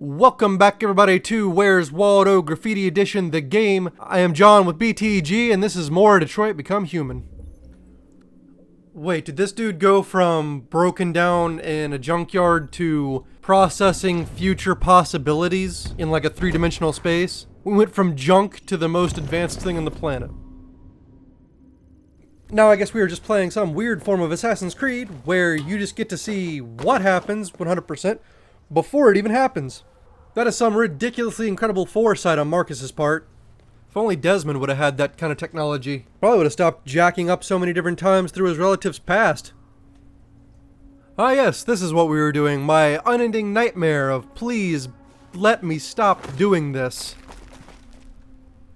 Welcome back everybody to Where's Waldo Graffiti Edition, the game. I am John with BTG and this is more Detroit Become Human. Wait, did this dude go from broken down in a junkyard to processing future possibilities in like a three-dimensional space? We went from junk to the most advanced thing on the planet. Now I guess we were just playing some weird form of Assassin's Creed where you just get to see what happens 100% before it even happens. That is some ridiculously incredible foresight on Markus's part. If only Desmond would have had that kind of technology. Probably would have stopped jacking up so many different times through his relative's past. Ah yes, this is what we were doing. My unending nightmare of please let me stop doing this.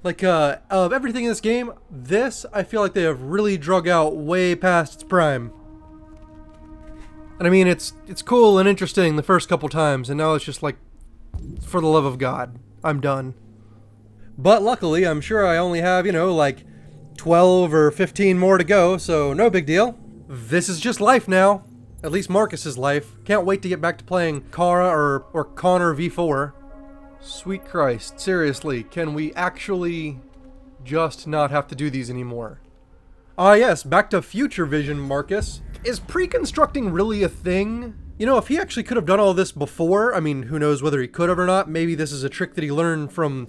Like, of everything in this game, this, I feel like they have really drug out way past its prime. And I mean, it's cool and interesting the first couple times, and now it's just like, for the love of God, I'm done. But luckily, I'm sure I only have, like 12 or 15 more to go, so no big deal. This is just life now. At least Markus's life. Can't wait to get back to playing Kara or Connor V4. Sweet Christ, seriously, can we actually just not have to do these anymore? Ah yes, back to future vision, Markus. Is pre-constructing really a thing? You know, if he actually could have done all this before, I mean, who knows whether he could have or not, maybe this is a trick that he learned from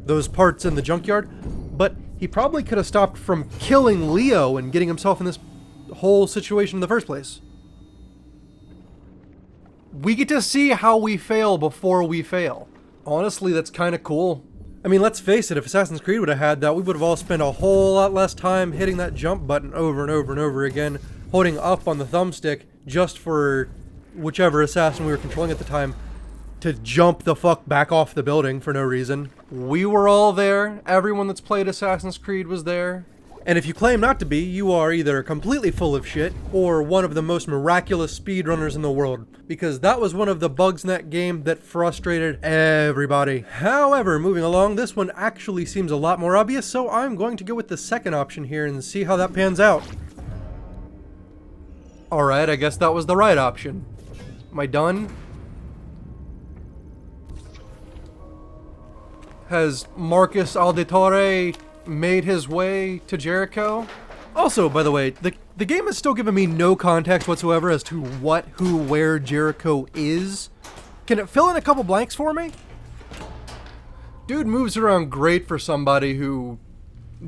those parts in the junkyard, but he probably could have stopped from killing Leo and getting himself in this whole situation in the first place. We get to see how we fail before we fail. Honestly, that's kind of cool. I mean, let's face it, if Assassin's Creed would have had that, we would have all spent a whole lot less time hitting that jump button over and over and over again, holding up on the thumbstick just for whichever assassin we were controlling at the time to jump the fuck back off the building for no reason. We were all there. Everyone that's played Assassin's Creed was there. And if you claim not to be, you are either completely full of shit or one of the most miraculous speedrunners in the world, because that was one of the bugs in that game that frustrated everybody. However, moving along, this one actually seems a lot more obvious, so I'm going to go with the second option here and see how that pans out. Alright, I guess that was the right option. Am I done? Has Markus Altaïr made his way to Jericho? Also, by the way, the game has still given me no context whatsoever as to what, who, where Jericho is. Can it fill in a couple blanks for me? Dude moves around great for somebody who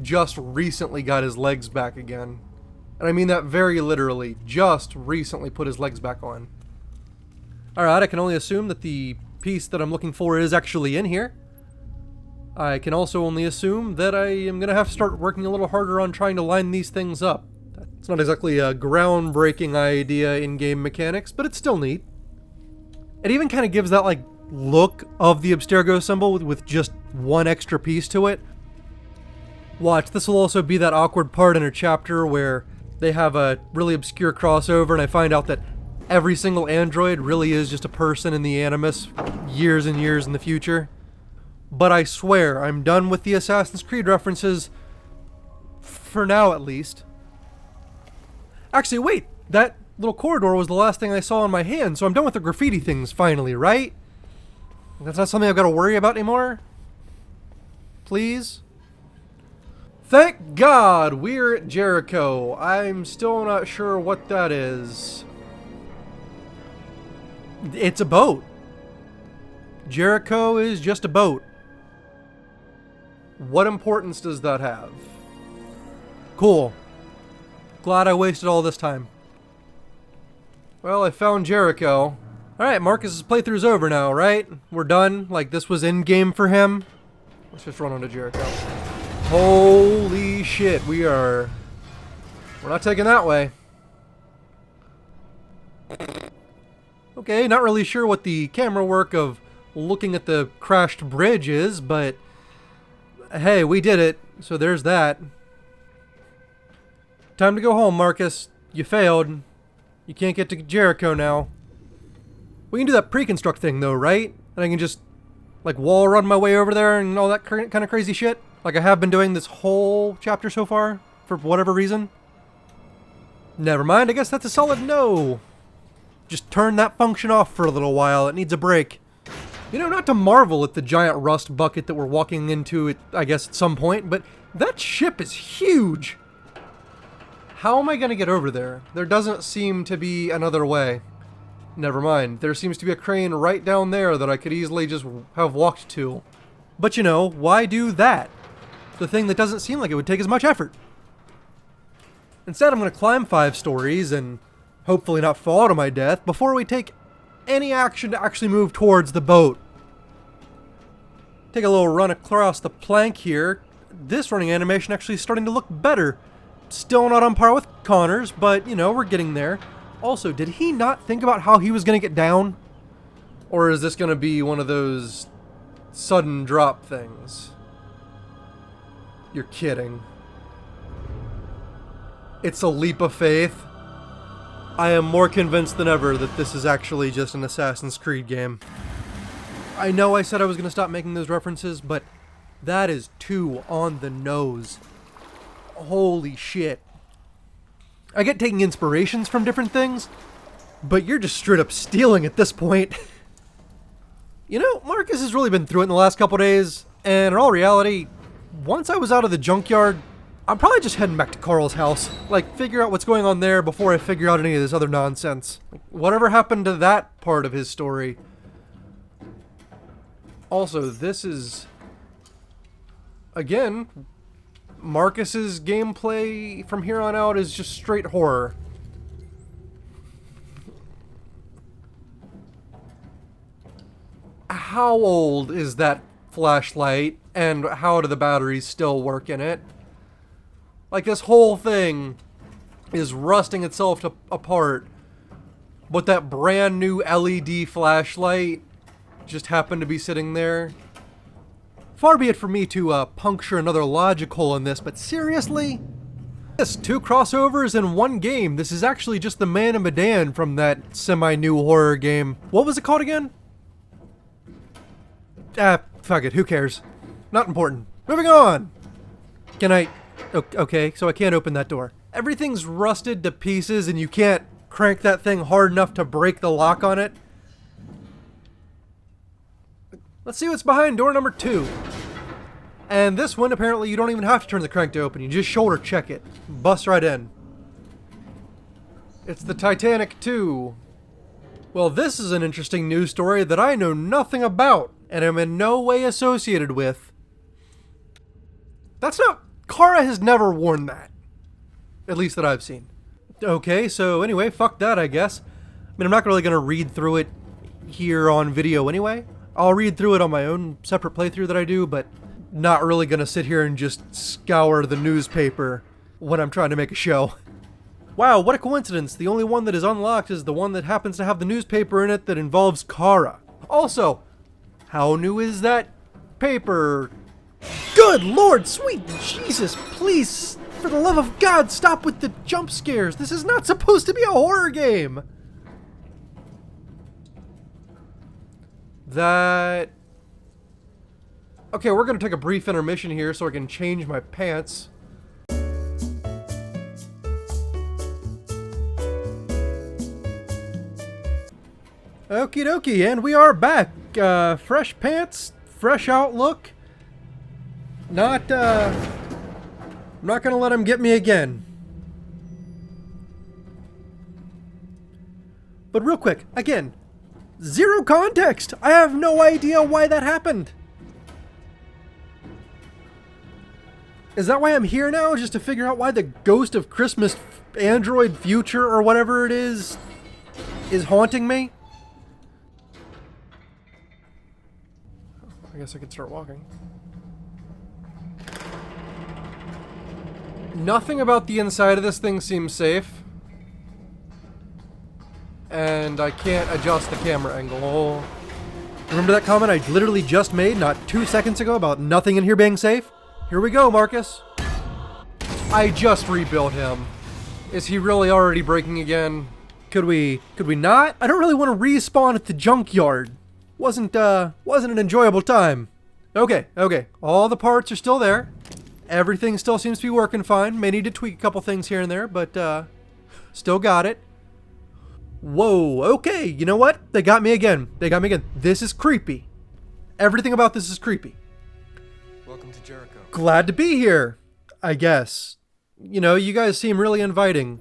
just recently got his legs back again. And I mean that very literally, just recently put his legs back on. Alright, I can only assume that the piece that I'm looking for is actually in here. I can also only assume that I am going to have to start working a little harder on trying to line these things up. It's not exactly a groundbreaking idea in game mechanics, but it's still neat. It even kind of gives that like look of the Abstergo symbol with just one extra piece to it. Watch, this will also be that awkward part in a chapter where they have a really obscure crossover and I find out that every single android really is just a person in the Animus years and years in the future. But I swear, I'm done with the Assassin's Creed references. For now, at least. Actually, wait. That little corridor was the last thing I saw in my hand, so I'm done with the graffiti things finally, right? That's not something I've got to worry about anymore? Please? Thank God we're at Jericho. I'm still not sure what that is. It's a boat. Jericho is just a boat. What importance does that have? Cool. Glad I wasted all this time. Well, I found Jericho. Alright, Markus's playthrough's over now, right? We're done? Like, this was in-game for him? Let's just run onto Jericho. Holy shit, we're not taking that way. Okay, not really sure what the camera work of looking at the crashed bridge is, but hey, we did it, so there's that. Time to go home, Markus. You failed. You can't get to Jericho now. We can do that pre-construct thing though, right? And I can just, like, wall run my way over there and all that kind of crazy shit? Like I have been doing this whole chapter so far, for whatever reason. Never mind, I guess that's a solid no. Just turn that function off for a little while. It needs a break. You know, not to marvel at the giant rust bucket that we're walking into, I guess, at some point, but that ship is huge! How am I gonna get over there? There doesn't seem to be another way. Never mind, there seems to be a crane right down there that I could easily just have walked to. But you know, why do that? The thing that doesn't seem like it would take as much effort. Instead, I'm gonna climb 5 stories and hopefully not fall to my death before we take any action to actually move towards the boat. Take a little run across the plank here. This running animation actually is starting to look better. Still not on par with Connor's, but you know, we're getting there. Also, did he not think about how he was going to get down? Or is this going to be one of those sudden drop things? You're kidding. It's a leap of faith. I am more convinced than ever that this is actually just an Assassin's Creed game. I know I said I was going to stop making those references, but that is too on the nose. Holy shit. I get taking inspirations from different things, but you're just straight up stealing at this point. You know, Markus has really been through it in the last couple days, and in all reality, once I was out of the junkyard, I'm probably just heading back to Carl's house. Like, figure out what's going on there before I figure out any of this other nonsense. Like, whatever happened to that part of his story? Also, this is, again, Markus's gameplay from here on out is just straight horror. How old is that flashlight, and how do the batteries still work in it? Like, this whole thing is rusting itself apart, but that brand new LED flashlight just happened to be sitting there. Far be it for me to puncture another logic hole in this, but seriously? Yes, 2 crossovers in 1 game. This is actually just the Man and Medan from that semi-new horror game. What was it called again? Fuck it, who cares? Not important. Moving on! Can I... Okay, so I can't open that door. Everything's rusted to pieces and you can't crank that thing hard enough to break the lock on it. Let's see what's behind door number 2. And this one, apparently, you don't even have to turn the crank to open. You just shoulder check it. Bust right in. It's the Titanic 2. Well, this is an interesting news story that I know nothing about, and am in no way associated with. That's not... Kara has never worn that. At least that I've seen. Okay, so anyway, fuck that, I guess. I mean, I'm not really going to read through it here on video anyway. I'll read through it on my own separate playthrough that I do, but not really gonna sit here and just scour the newspaper when I'm trying to make a show. Wow, what a coincidence. The only one that is unlocked is the one that happens to have the newspaper in it that involves Kara. Also, how new is that paper? Good Lord, sweet Jesus, please, for the love of God, stop with the jump scares. This is not supposed to be a horror game. That... Okay, we're gonna take a brief intermission here so I can change my pants. Okie dokie, and we are back. Fresh pants, fresh outlook. I'm not gonna let him get me again. But real quick, again, zero context! I have no idea why that happened! Is that why I'm here now? Just to figure out why the ghost of Christmas Android future or whatever it is haunting me? I guess I could start walking. Nothing about the inside of this thing seems safe. And I can't adjust the camera angle. Remember that comment I literally just made not 2 seconds ago about nothing in here being safe? Here we go, Markus. I just rebuilt him. Is he really already breaking again? Could we not? I don't really want to respawn at the junkyard. Wasn't an enjoyable time. Okay. All the parts are still there. Everything still seems to be working fine. May need to tweak a couple things here and there, but still got it. Whoa, okay, you know what? They got me again. This is creepy. Everything about this is creepy. Welcome to Jericho. Glad to be here, I guess. You know, you guys seem really inviting.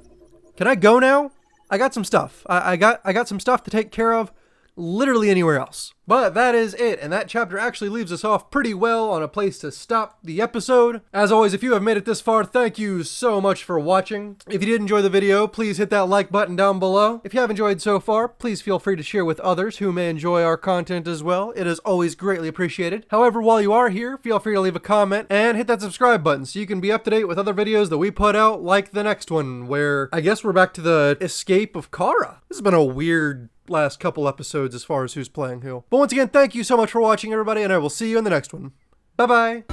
Can I go now? I got some stuff. I got some stuff to take care of literally anywhere else. But that is it, and that chapter actually leaves us off pretty well on a place to stop the episode. As always, if you have made it this far, thank you so much for watching. If you did enjoy the video, please hit that like button down below. If you have enjoyed so far, please feel free to share with others who may enjoy our content as well. It is always greatly appreciated. However, while you are here, feel free to leave a comment and hit that subscribe button so you can be up to date with other videos that we put out, like the next one, where I guess we're back to the escape of Kara. This has been a weird last couple episodes as far as who's playing who. But once again, thank you so much for watching, everybody, and I will see you in the next one. Bye-bye!